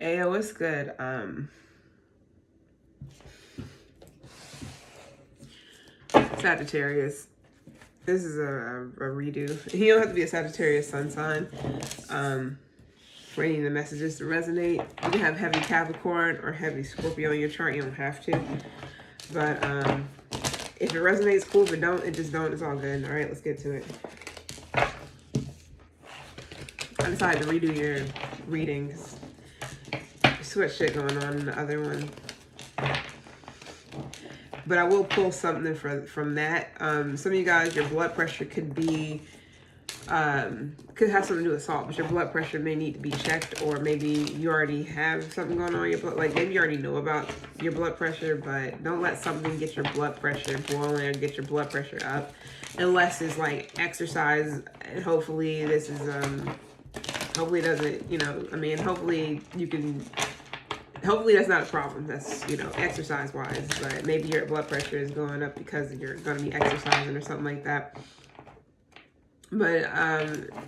Ayo, what's good? Sagittarius. This is a redo. You don't have to be a Sagittarius sun sign. For any of the messages to resonate. You can have heavy Capricorn or heavy Scorpio in your chart. You don't have to. But if it resonates, cool. If it don't, it just don't. It's all good. All right, let's get to it. I decided to redo your readings. Switch shit going on in the other one. But I will pull something from that. Some of you guys, your blood pressure could be, could have something to do with salt, but your blood pressure may need to be checked, or maybe you already have something going on in your blood. Like maybe you already know about your blood pressure, but don't let something get your blood pressure boiling or get your blood pressure up, unless it's like exercise. And hopefully this is, hopefully it doesn't, you know, I mean, hopefully you can. Hopefully that's not a problem. That's, you know, exercise-wise. But maybe your blood pressure is going up because you're going to be exercising or something like that. But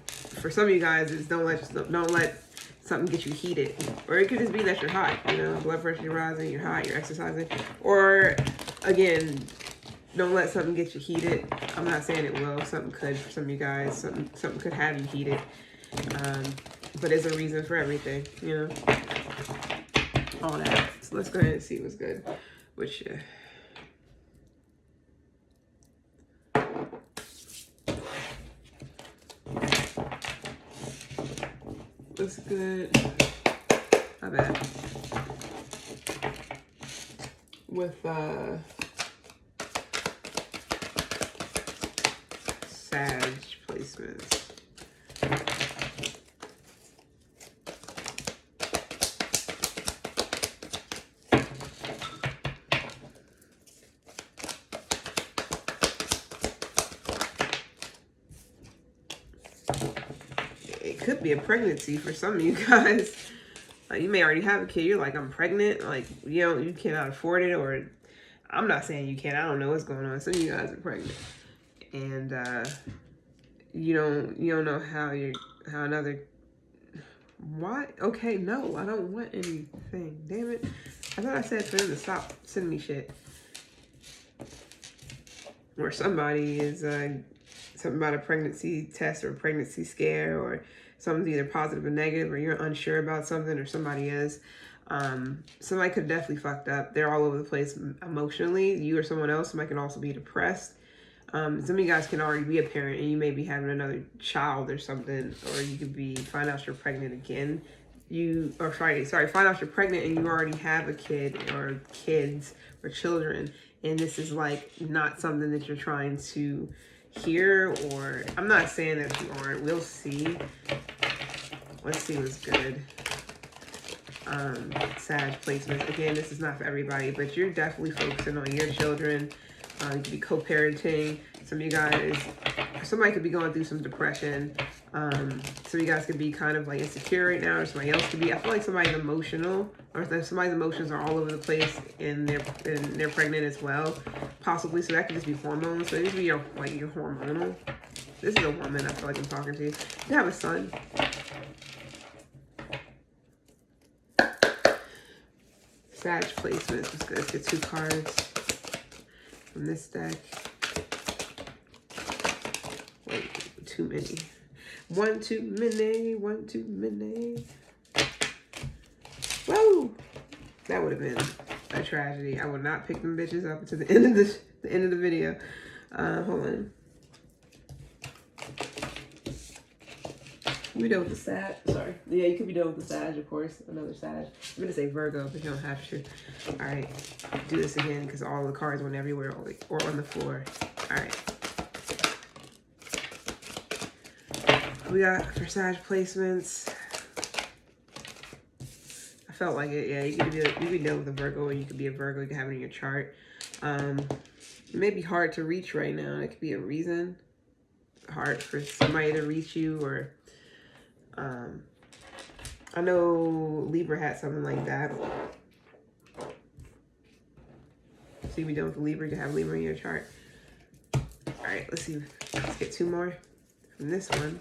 for some of you guys, it's don't let something get you heated. Or it could just be that you're hot. You know, blood pressure rising, you're hot, you're exercising. Or, again, don't let something get you heated. I'm not saying it will. Something could for some of you guys. Something could have you heated. But there's a reason for everything, you know. All that. So let's go ahead and see what's good with you. What's good? My bad. With Sag placements. Could be a pregnancy for some of you guys. You may already have a kid. You're like, I'm pregnant. Like, you cannot afford it. Or I'm not saying you can't. I don't know what's going on. Some of you guys are pregnant, and you don't know how another. Why? Okay, no, I don't want anything. Damn it! I thought I said for them to stop sending me shit. Or somebody is something about a pregnancy test or a pregnancy scare, or something's either positive or negative, or you're unsure about something, or somebody is. Somebody could definitely fucked up. They're all over the place emotionally. You or someone else. Somebody can also be depressed. Some of you guys can already be a parent, and you may be having another child or something, or you could find out you're pregnant again. Find out you're pregnant and you already have a kid or kids or children, and this is like not something that you're trying to hear. Or I'm not saying that you aren't. We'll see. Let's see what's good. Sag placements. Again, this is not for everybody, but you're definitely focusing on your children. You could be co-parenting. Some of you guys, somebody could be going through some depression. Some of you guys could be kind of like insecure right now, or somebody else could be. I feel like somebody's emotional, or somebody's emotions are all over the place, and they're pregnant as well, possibly. So that could just be hormones. So it could be your hormonal. This is a woman I feel like I'm talking to. You have a son. Sag placements was good. Let's get 2 cards from this deck. Wait, too many. One too many. One too many. Whoa! That would have been a tragedy. I would not pick them bitches up until the end of the video. Hold on. You be done with the Sag. Sorry. Yeah, you could be done with the Sag, of course. Another Sag. I'm going to say Virgo, but you don't have to. All right. Do this again because all the cards went everywhere or on the floor. All right. We got for Sag placements. I felt like it. Yeah, you could be done with a Virgo, or you could be a Virgo. You can have it in your chart. It may be hard to reach right now. It could be a reason. Hard for somebody to reach you, or I know Libra had something like that. So you be done with the Libra. You can have Libra in your chart. All right, let's see. Let's get 2 more from this one.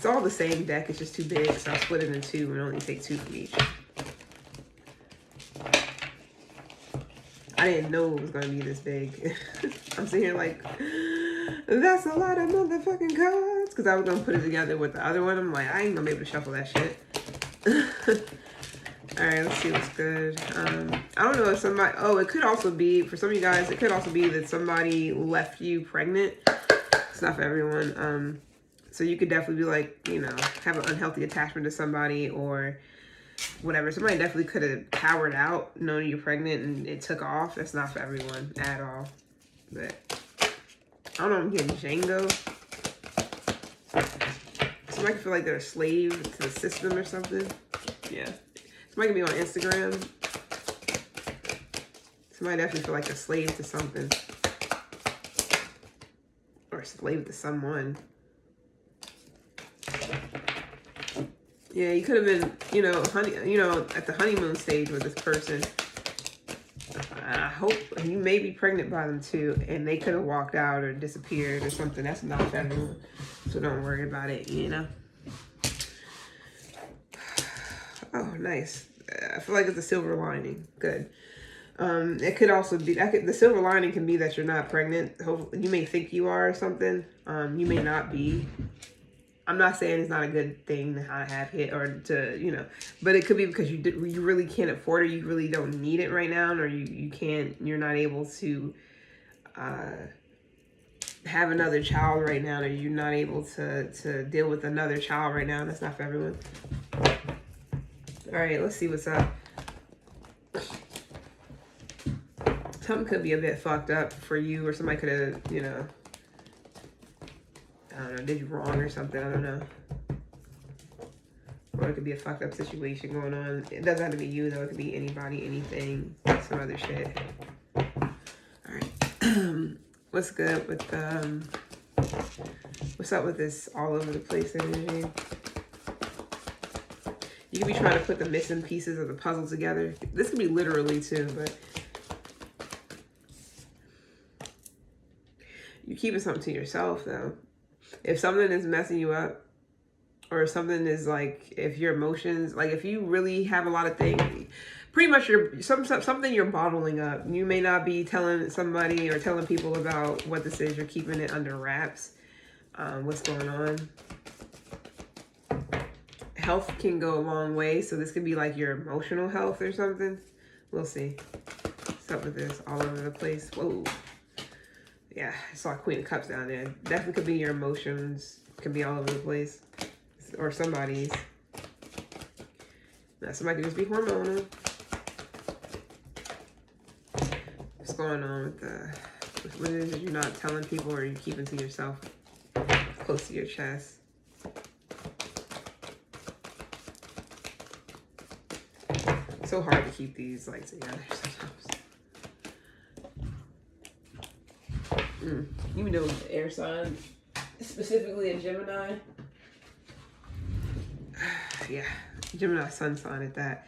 It's all the same deck. It's just too big, so I'll split it in two and only take two from each. I didn't know it was going to be this big. I'm sitting here like, that's a lot of motherfucking cards. Because I was going to put it together with the other one. I'm like, I ain't going to be able to shuffle that shit. All right, let's see what's good. I don't know if somebody... Oh, it could also be, for some of you guys, it could also be that somebody left you pregnant. It's not for everyone. So you could definitely be like, you know, have an unhealthy attachment to somebody or whatever. Somebody definitely could have cowered out knowing you're pregnant and it took off. That's not for everyone at all. But I don't know, I'm getting Django. Somebody can feel like they're a slave to the system or something. Yeah. Somebody can be on Instagram. Somebody definitely feel like a slave to something. Or a slave to someone. Yeah, you could have been, you know, at the honeymoon stage with this person. I hope you may be pregnant by them too, and they could have walked out or disappeared or something. That's not for everyone, so don't worry about it, you know. Oh, nice. I feel like it's a silver lining. Good. It could also be the silver lining can be that you're not pregnant. Hopefully, you may think you are or something. You may not be. I'm not saying it's not a good thing to have hit or to, you know, but it could be because you really can't afford it. You really don't need it right now, or you're not able to have another child right now, or you're not able to deal with another child right now. That's not for everyone. All right, let's see what's up. Something could be a bit fucked up for you, or somebody could have, you know, I don't know, did you wrong or something, I don't know. Or it could be a fucked up situation going on. It doesn't have to be you though, it could be anybody, anything, some other shit. Alright. What's good with what's up with this all over the place energy? You could be trying to put the missing pieces of the puzzle together. This could be literally too, but you're keeping something to yourself though. If something is messing you up, or something is like, if your emotions, like if you really have a lot of things, pretty much something you're bottling up. You may not be telling somebody or telling people about what this is. You're keeping it under wraps. What's going on? Health can go a long way. So this could be like your emotional health or something. We'll see. What's up with this all over the place? Whoa. Yeah, I saw Queen of Cups down there. Definitely could be your emotions. Could be all over the place. Or somebody's. Now, somebody could just be hormonal. What's going on with what it is that you're not telling people or you're keeping to yourself close to your chest? It's so hard to keep these like together sometimes. You know, the air sign, specifically a Gemini. Yeah, Gemini sun sign at that.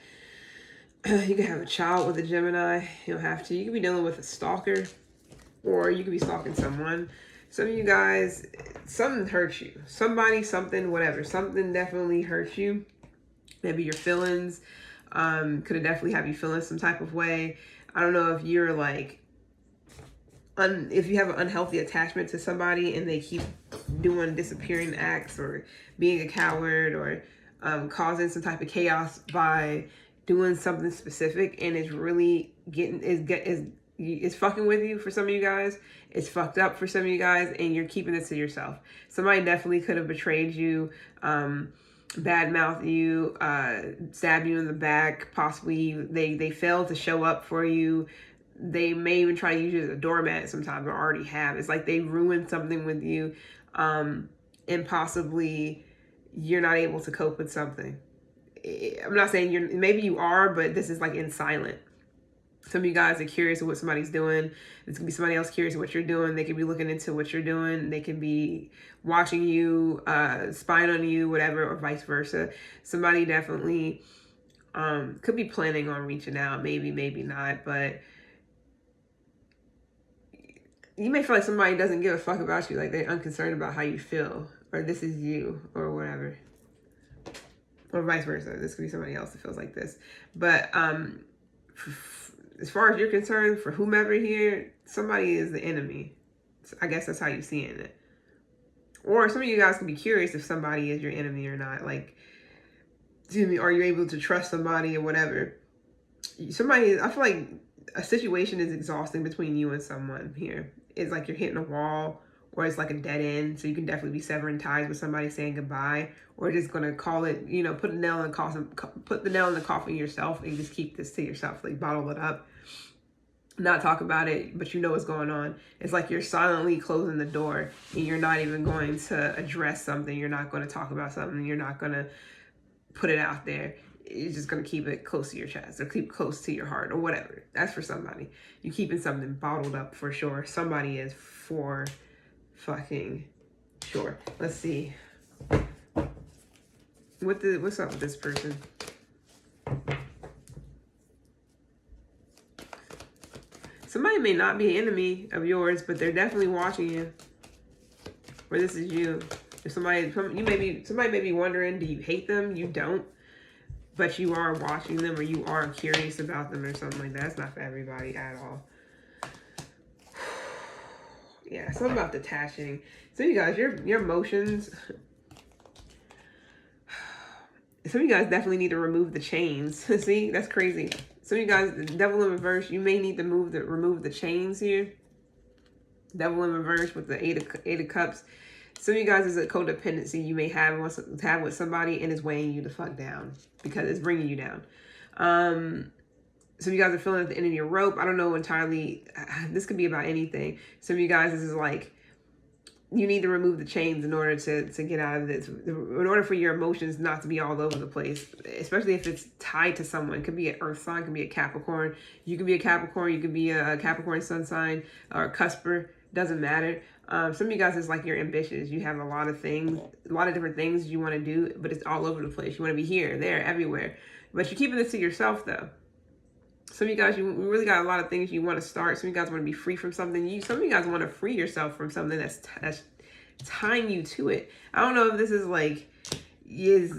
You can have a child with a Gemini. You don't have to. You could be dealing with a stalker, or you could be stalking someone. Some of you guys, something hurts you. Somebody, something, whatever. Something definitely hurts you. Maybe your feelings could have definitely have you feeling some type of way. I don't know if you're like, if you have an unhealthy attachment to somebody and they keep doing disappearing acts or being a coward or causing some type of chaos by doing something specific, and it's really is fucking with you. For some of you guys, it's fucked up for some of you guys, and you're keeping it to yourself. Somebody definitely could have betrayed you, badmouthed you, stabbed you in the back. Possibly they failed to show up for you. They may even try to use you as a doormat sometimes, or already have. It's like they ruined something with you, and possibly you're not able to cope with something. I'm not saying maybe you are, but this is like in silent. Some of you guys are curious of what somebody's doing. It's gonna be somebody else curious of what you're doing. They could be looking into what you're doing. They can be watching you, spying on you, whatever, or vice versa. Somebody definitely could be planning on reaching out. Maybe, maybe not, but you may feel like somebody doesn't give a fuck about you, like they're unconcerned about how you feel. or this is you, or whatever. Or vice versa. This could be somebody else that feels like this. But as far as you're concerned, for whomever here, somebody is the enemy. I guess that's how you're seeing it. Or some of you guys can be curious if somebody is your enemy or not. Like, excuse me, are you able to trust somebody or whatever? Somebody, I feel like a situation is exhausting between you and someone here. It's like you're hitting a wall, or it's like a dead end. So you can definitely be severing ties with somebody, saying goodbye, or just gonna call it, you know, put the nail in the coffin yourself, and just keep this to yourself, like bottle it up, not talk about it, but you know what's going on. It's like you're silently closing the door, and you're not even going to address something. You're not going to talk about something. You're not going to put it out there. You're just going to keep it close to your chest, or keep close to your heart, or whatever. That's for somebody. You're keeping something bottled up for sure. Somebody is for fucking sure. Let's see. What's up with this person? Somebody may not be an enemy of yours, but they're definitely watching you. Or this is you. If somebody may be wondering, do you hate them? You don't. But you are watching them, or you are curious about them, or something like that. That's not for everybody at all. Yeah, something about detaching. So you guys, your emotions. Some of you guys definitely need to remove the chains. See, that's crazy. Some of you guys, devil in reverse, you may need to remove the chains here. Devil in reverse with the eight of cups. Some of you guys is a codependency you may have with somebody, and it's weighing you the fuck down because it's bringing you down. Some of you guys are feeling at the end of your rope. I don't know entirely. This could be about anything. Some of you guys, this is like, you need to remove the chains in order to get out of this. In order for your emotions not to be all over the place, especially if it's tied to someone. It could be an earth sign, it could be a Capricorn. You could be a Capricorn, you could be a Capricorn sun sign, or a cusper. Doesn't matter. Some of you guys is like you're ambitious. You have a lot of things, a lot of different things you want to do, but it's all over the place. You want to be here, there, everywhere. But you're keeping this to yourself though. Some of you guys, you really got a lot of things you want to start. Some of you guys want to be free from something. Some of you guys want to free yourself from something that's tying you to it. I don't know if this is like, is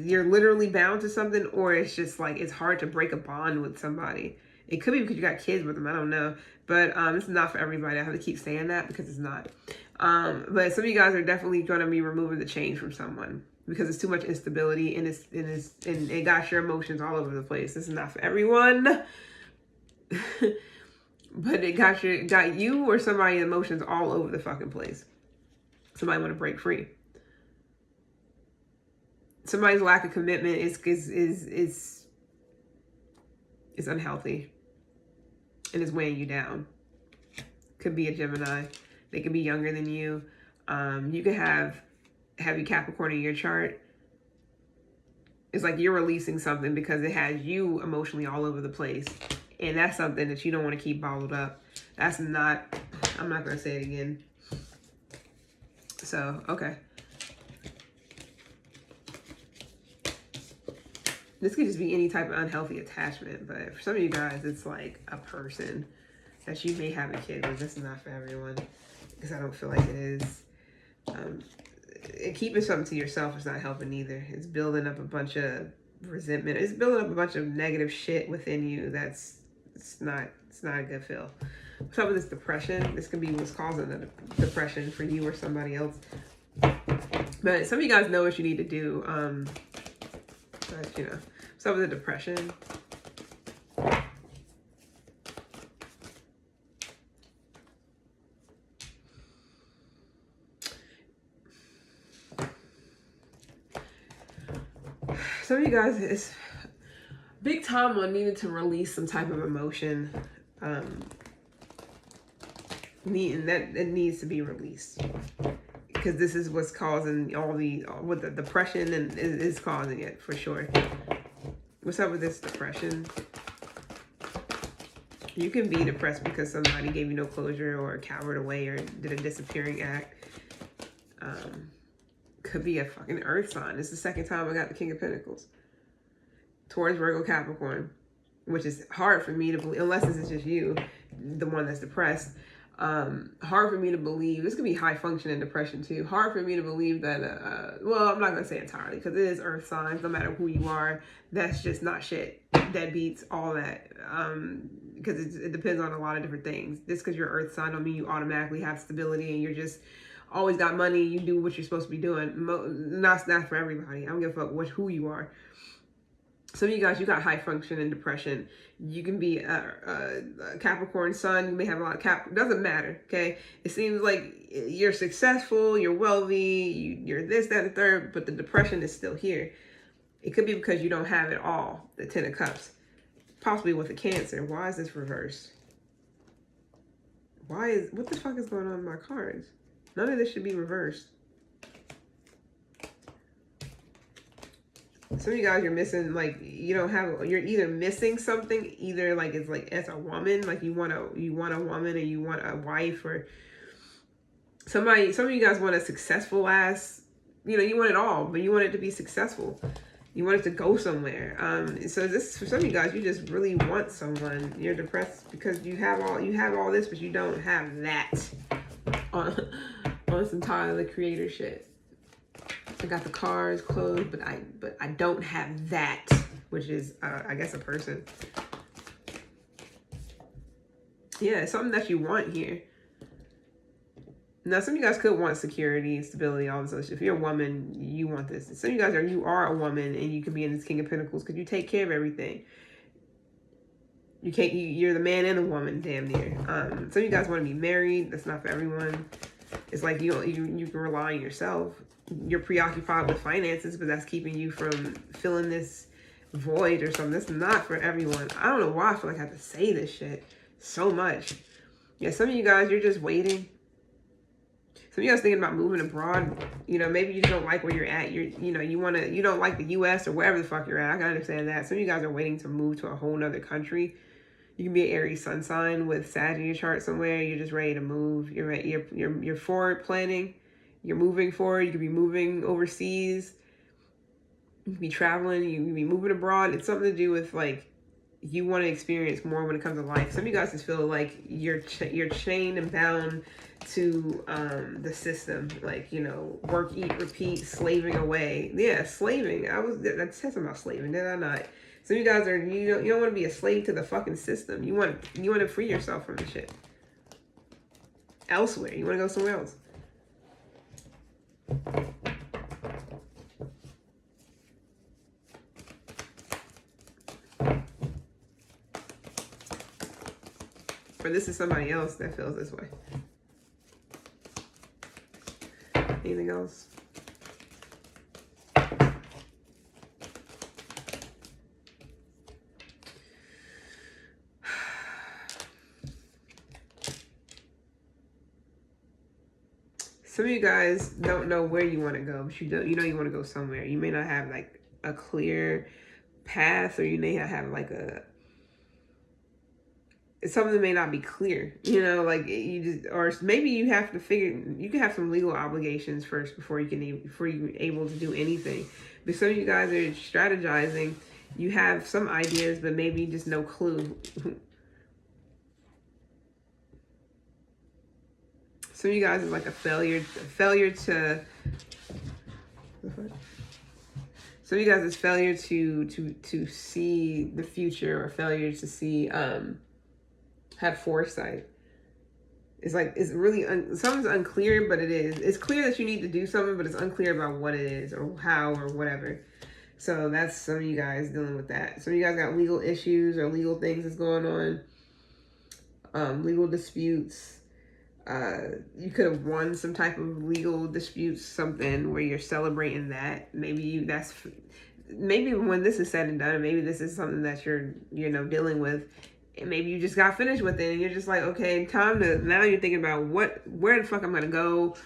you're literally bound to something, or it's just like it's hard to break a bond with somebody. It could be because you got kids with them. I don't know. But it's not for everybody. I have to keep saying that because it's not. But some of you guys are definitely going to be removing the chains from someone, because it's too much instability, and it got your emotions all over the place. This is not for everyone. But it got you or somebody's emotions all over the fucking place. Somebody want to break free. Somebody's lack of commitment is unhealthy, and is weighing you down. Could be a Gemini. They could be younger than you. You could have heavy Capricorn in your chart. It's like you're releasing something because it has you emotionally all over the place. And that's something that you don't want to keep bottled up. I'm not going to say it again. So, okay. This could just be any type of unhealthy attachment. But for some of you guys, it's like a person that you may have a kid with. This is not for everyone, because I don't feel like it is. And keeping something to yourself is not helping either. It's building up a bunch of resentment. It's building up a bunch of negative shit within you. It's not a good feel. Some of this depression, this could be what's causing the depression for you or somebody else. But some of you guys know what you need to do. But you know, some of the depression. Some of you guys is big time on needing to release some type of emotion. That needs to be released, because this is what's causing what the depression and is causing it for sure. What's up with this depression? You can be depressed because somebody gave you no closure, or cowered away, or did a disappearing act. Could be a fucking earth sign. It's the second time I got the King of Pentacles. Taurus, Virgo, Capricorn, which is hard for me to believe, unless this is just you, the one that's depressed. Hard for me to believe, this could be high functioning depression too. Hard for me to believe that, well, I'm not going to say entirely because it is earth signs, no matter who you are. That's just not shit. Deadbeats, all that. Because it depends on a lot of different things. Just because you're earth sign don't mean you automatically have stability and you're just always got money. You do what you're supposed to be doing. Not for everybody. I don't give a fuck who you are. Some of you guys, you got high function and depression. You can be a Capricorn sun. You may have a lot of doesn't matter, okay? It seems like you're successful, you're wealthy, you're this, that, and the third, but the depression is still here. It could be because you don't have it all, the 10 of Cups. Possibly with a Cancer. Why is this reversed? What the fuck is going on in my cards? None of this should be reversed. Some of you guys, you're missing, like, you're either missing something, either like it's like as a woman, like you want a woman or you want a wife, or some of you guys want a successful ass, you want it all, but you want it to be successful. You want it to go somewhere. So this, for some of you guys, you just really want someone. You're depressed because you have all this, but you don't have that on some Tyler the Creator shit. I got the cars, clothes, but I don't have that, which is I guess a person. Yeah, something that you want here. Now, some of you guys could want security, stability, all this other shit. If you're a woman, you want this. Some of you guys you are a woman and you could be in this King of Pentacles because you take care of everything. You're the man and the woman, damn near. Some of you guys want to be married. That's not for everyone. It's like you can rely on yourself. You're preoccupied with finances, but that's keeping you from filling this void or something. That's not for everyone. I don't know why I feel like I have to say this shit so much. Yeah, some of you guys, you're just waiting. Some of you guys thinking about moving abroad. Maybe you don't like where you're at. You don't like the U.S. or wherever the fuck you're at. I can understand that. Some of you guys are waiting to move to a whole nother country. You can be an Aries sun sign with Sag in your chart somewhere. You're just ready to move. You're forward planning. You're moving forward. You could be moving overseas. You could be traveling. You could be moving abroad. It's something to do with, like, you want to experience more when it comes to life. Some of you guys just feel like you're chained and bound to the system. Like, work, eat, repeat, slaving away. Yeah, slaving. I said something about slaving, did I not? Some of you guys you don't want to be a slave to the fucking system. You want to free yourself from the shit. Elsewhere. You want to go somewhere else. Or this is somebody else that feels this way. Anything else? Some of you guys don't know where you want to go, but you want to go somewhere. You may not have like a clear path, or you may not have like something that may not be clear, like or maybe you have to you can have some legal obligations first before you're able to do anything. But some of you guys are strategizing. You have some ideas, but maybe just no clue. Some of you guys is like a failure to. Some of you guys is failure to see the future, or failure to see have foresight. It's like, it's really something's unclear, but it is. It's clear that you need to do something, but it's unclear about what it is or how or whatever. So that's some of you guys dealing with that. Some of you guys got legal issues or legal things that's going on. Legal disputes. You could have won some type of legal disputes, something where you're celebrating that. Maybe when this is said and done, maybe this is something that you're dealing with, and maybe you just got finished with it and you're just like, okay, now you're thinking about where the fuck I'm gonna go.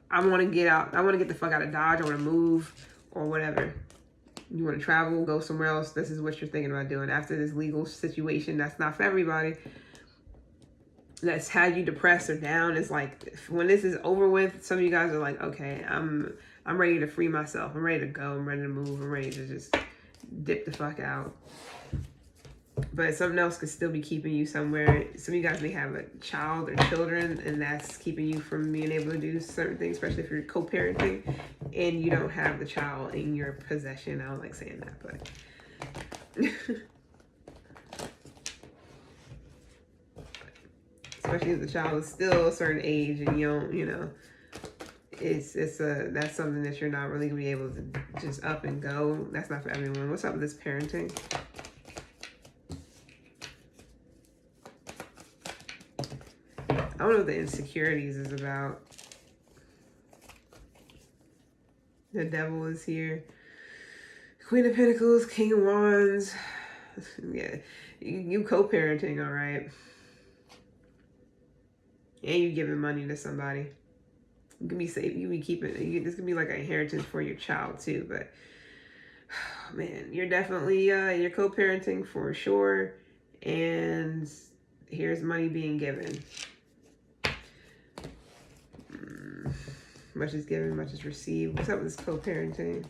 I want to get out. I want to get the fuck out of Dodge. I want to move or whatever. You want to travel, go somewhere else. This is what you're thinking about doing after this legal situation. That's not for everybody. That's had you depressed or down. It's like, when this is over with, some of you guys are like, okay, I'm ready to free myself. I'm ready to go. I'm ready to move. I'm ready to just dip the fuck out. but something else could still be keeping you somewhere. Some of you guys may have a child or children, and that's keeping you from being able to do certain things, especially if you're co-parenting and you don't have the child in your possession. I don't like saying that, but especially if the child is still a certain age and you don't, that's something that you're not really gonna be able to just up and go. That's not for everyone. What's up with this parenting? I don't know what the insecurities is about. The devil is here. Queen of Pentacles, King of Wands. Yeah, you co-parenting, all right. And you giving money to somebody. You can be safe. You can be keeping. This can be like an inheritance for your child too. But oh, man, you're definitely you're co-parenting for sure. And here's money being given. Much is given, much is received. What's up with this co-parenting?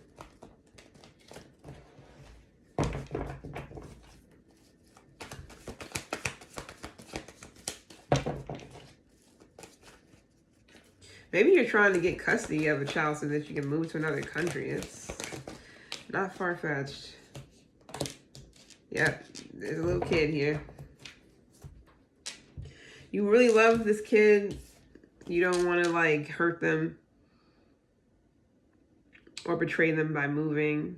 Maybe you're trying to get custody of a child so that you can move to another country. It's not far-fetched. Yep, there's a little kid here. You really love this kid. You don't want to like hurt them or betray them by moving.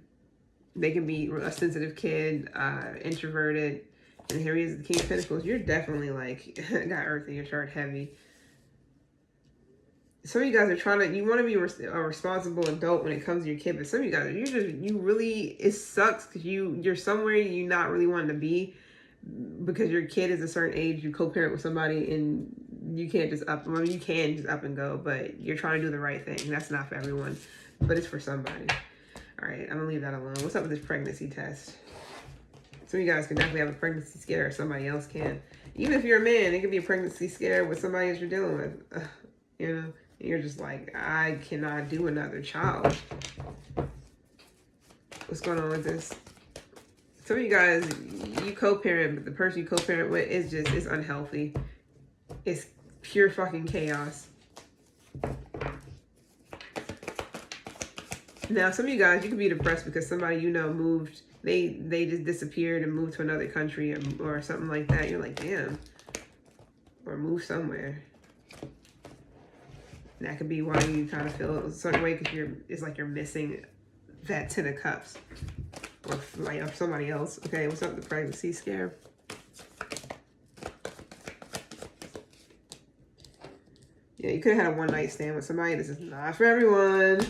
They can be a sensitive kid, introverted. And here he is, the King of Pentacles. You're definitely like, got earth in your chart heavy. Some of you guys are trying to, you want to be a responsible adult when it comes to your kid, but some of you guys, it sucks because you're somewhere you not really wanting to be because your kid is a certain age, you co-parent with somebody and you can't just you can just up and go, but you're trying to do the right thing. That's not for everyone, but it's for somebody. All right, I'm gonna leave that alone. What's up with this pregnancy test? Some of you guys can definitely have a pregnancy scare or somebody else can. Even if you're a man, it could be a pregnancy scare with somebody that you're dealing with. And you're just like, I cannot do another child. What's going on with this? Some of you guys, you co-parent, but the person you co-parent with is unhealthy. It's pure fucking chaos. Now, some of you guys, you could be depressed because somebody you know moved. They just disappeared and moved to another country or something like that. You're like, damn. Or move somewhere. And that could be why you kind of feel a certain way because it's like you're missing that 10 of cups. Or like of somebody else. Okay, what's up with the pregnancy scare? Yeah, you could have had a one-night stand with somebody. This is not for everyone.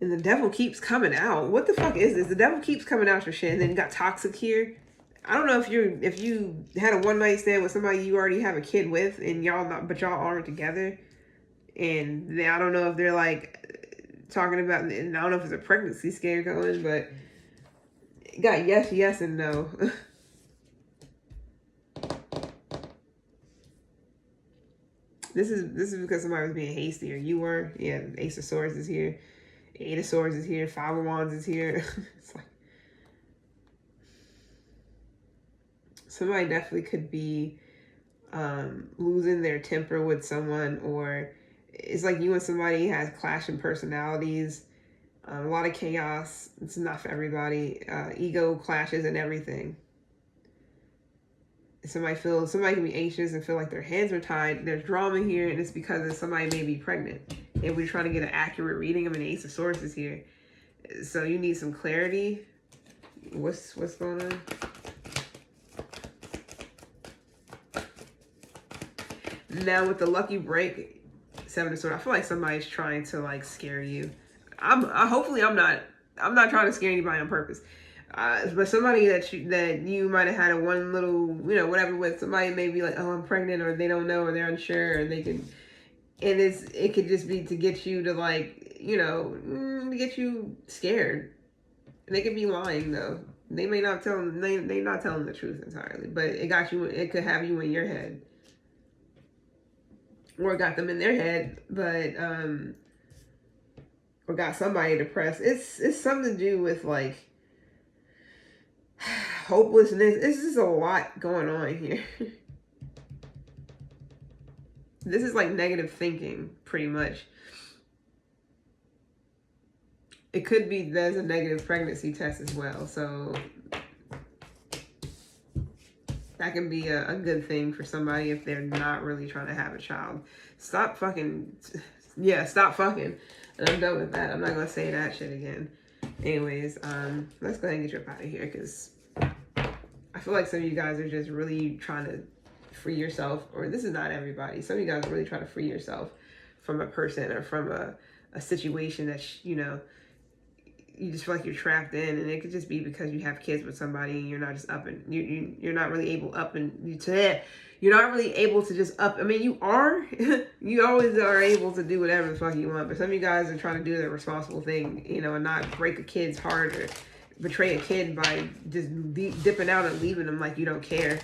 And the devil keeps coming out. What the fuck is this? The devil keeps coming out your shit. And then you got toxic here. I don't know if you had a one-night stand with somebody you already have a kid with and y'all aren't together. And I don't know if they're like talking about, and I don't know if it's a pregnancy scare going, but it got yes, and no. This is because somebody was being hasty or you were. Yeah, Ace of Swords is here. 8 of Swords is here. 5 of Wands is here. It's like somebody definitely could be losing their temper with someone, or it's like you and somebody has clashing personalities, a lot of chaos. It's not for everybody. Ego clashes and everything. Somebody can be anxious and feel like their hands are tied. There's drama here, and it's because somebody may be pregnant. And we're trying to get an accurate reading. I mean, the Ace of Swords is here. So you need some clarity. What's going on? Now with the lucky break, 7 of Swords, I feel like somebody's trying to like scare you. Hopefully I'm not trying to scare anybody on purpose. But somebody that you might have had a one little, whatever with, somebody may be like, oh, I'm pregnant, or they don't know, or they're unsure, and it could just be to get you to like, to get you scared. They could be lying though. They may not tell them, they not telling the truth entirely, but it could have you in your head. Or it got them in their head, but, or got somebody depressed. It's something to do with like, hopelessness. This is a lot going on here. This is like negative thinking, pretty much. It could be there's a negative pregnancy test as well. So that can be a good thing for somebody if they're not really trying to have a child. Stop fucking. Yeah, stop fucking. And I'm done with that. I'm not going to say that shit again. Anyways, let's go ahead and get you up out of here, because I feel like some of you guys are just really trying to free yourself, or this is not everybody. Some of you guys are really trying to free yourself from a person or from a situation that, you know, you just feel like you're trapped in, and it could just be because you have kids with somebody and you're not just up and you're not really able you're not really able to just up. I mean, you are, you always are able to do whatever the fuck you want, but some of you guys are trying to do the responsible thing, you know, and not break a kid's heart or betray a kid by just dipping out and leaving them like you don't care,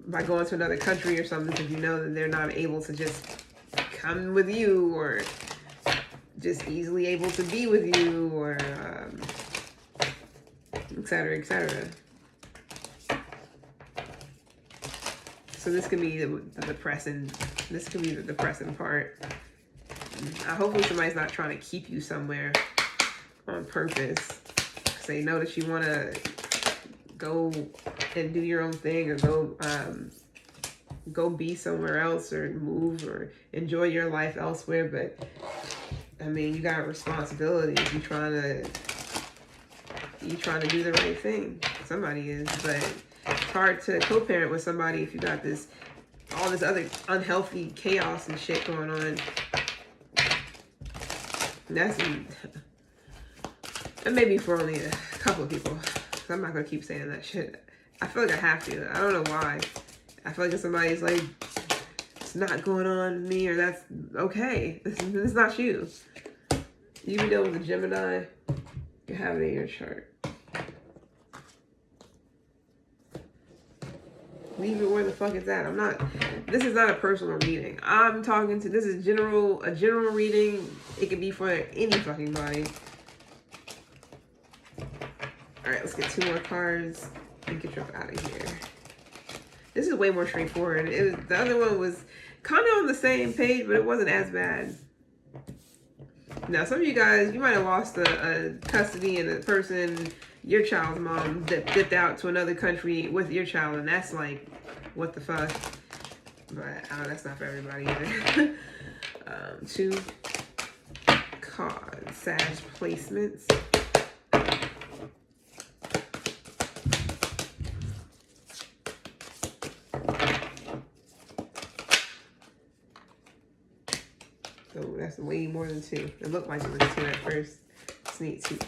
by going to another country or something because you know that they're not able to just come with you, or just easily able to be with you, or et cetera, et cetera. So this could be the depressing. This could be the depressing part. Hopefully somebody's not trying to keep you somewhere on purpose. They know that you want to go and do your own thing, or go be somewhere else, or move, or enjoy your life elsewhere. But I mean, you got responsibilities. You trying to do the right thing. Somebody is, but it's hard to co-parent with somebody if you got all this other unhealthy chaos and shit going on. And maybe for only a couple of people. I'm not gonna keep saying that shit. I feel like I have to. I don't know why. I feel like if somebody's like, it's not going on with me, or that's okay. It's not you. You be dealing with a Gemini, you have it in your chart. Leave it where the fuck it's at. This is not a personal reading. This is a general reading. It could be for any fucking body. All right, let's get 2 more cards and get you up out of here. This is way more straightforward. The other one was kind of on the same page, but it wasn't as bad. Now, some of you guys, you might have lost a custody, and the person, your child's mom, dipped out to another country with your child, and that's like, what the fuck? But that's not for everybody either. 2 cards, Sag placements. So that's way more than 2. It looked like it was 2 at first. Just need 2.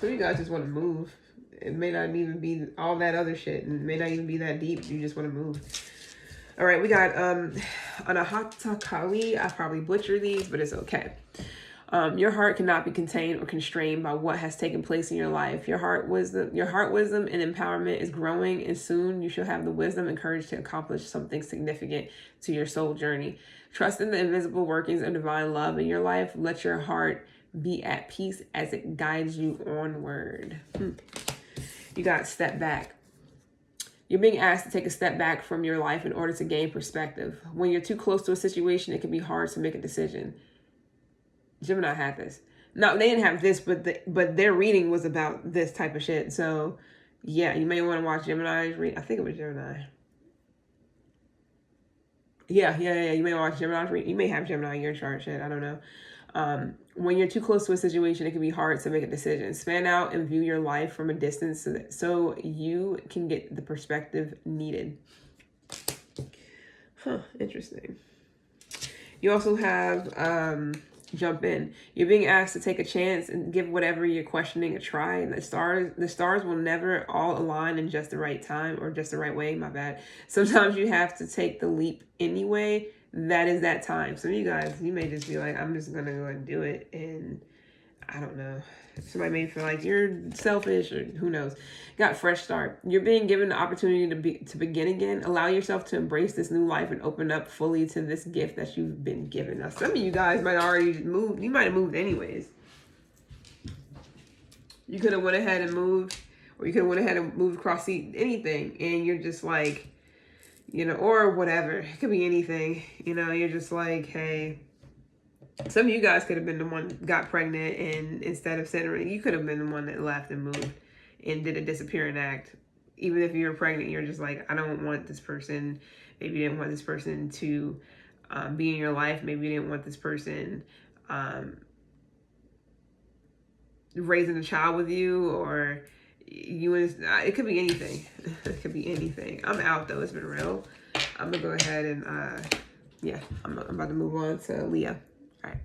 So you guys just want to move. It may not even be all that other shit, and it may not even be that deep. You just want to move. All right, we got Anahatakawi. I probably butchered these, but it's okay. Your heart cannot be contained or constrained by what has taken place in your life. Your heart wisdom and empowerment is growing, and soon you shall have the wisdom and courage to accomplish something significant to your soul journey. Trust in the invisible workings of divine love in your life. Let your heart be at peace as it guides you onward. You got step back. You're being asked to take a step back from your life in order to gain perspective. When you're too close to a situation, it can be hard to make a decision. Gemini had this. No, they didn't have this, but their reading was about this type of shit. So, yeah, you may want to watch Gemini's read. I think it was Gemini. Yeah. You may watch Gemini's read. You may have Gemini in your chart, shit. I don't know. When you're too close to a situation, it can be hard to make a decision. Span out and view your life from a distance so you can get the perspective needed. Interesting. You also have jump in. You're being asked to take a chance and give whatever you're questioning a try. And the stars will never all align in just the right time, or just the right way. My bad. Sometimes you have to take the leap anyway. That is that time. Some of you guys, you may just be like, I'm just gonna go and do it, and I don't know. Somebody may feel like you're selfish or who knows. Got fresh start. You're being given the opportunity to begin again. Allow yourself to embrace this new life and open up fully to this gift that you've been given. Now, some of you guys might already move. You might have moved anyways. You could have went ahead and moved, or you could have went ahead and moved across anything, and you're just like, you know, or whatever. It could be anything. You know, you're just like, hey. Some of you guys could have been the one that got pregnant, and instead of centering, you could have been the one that left and moved and did a disappearing act. Even if you're pregnant, you're just like, I don't want this person. Maybe you didn't want this person to be in your life. Maybe you didn't want this person raising a child with you, or you. It could be anything. It could be anything. I'm out though. It's been real. I'm gonna go ahead and yeah. I'm about to move on to Leo. All right.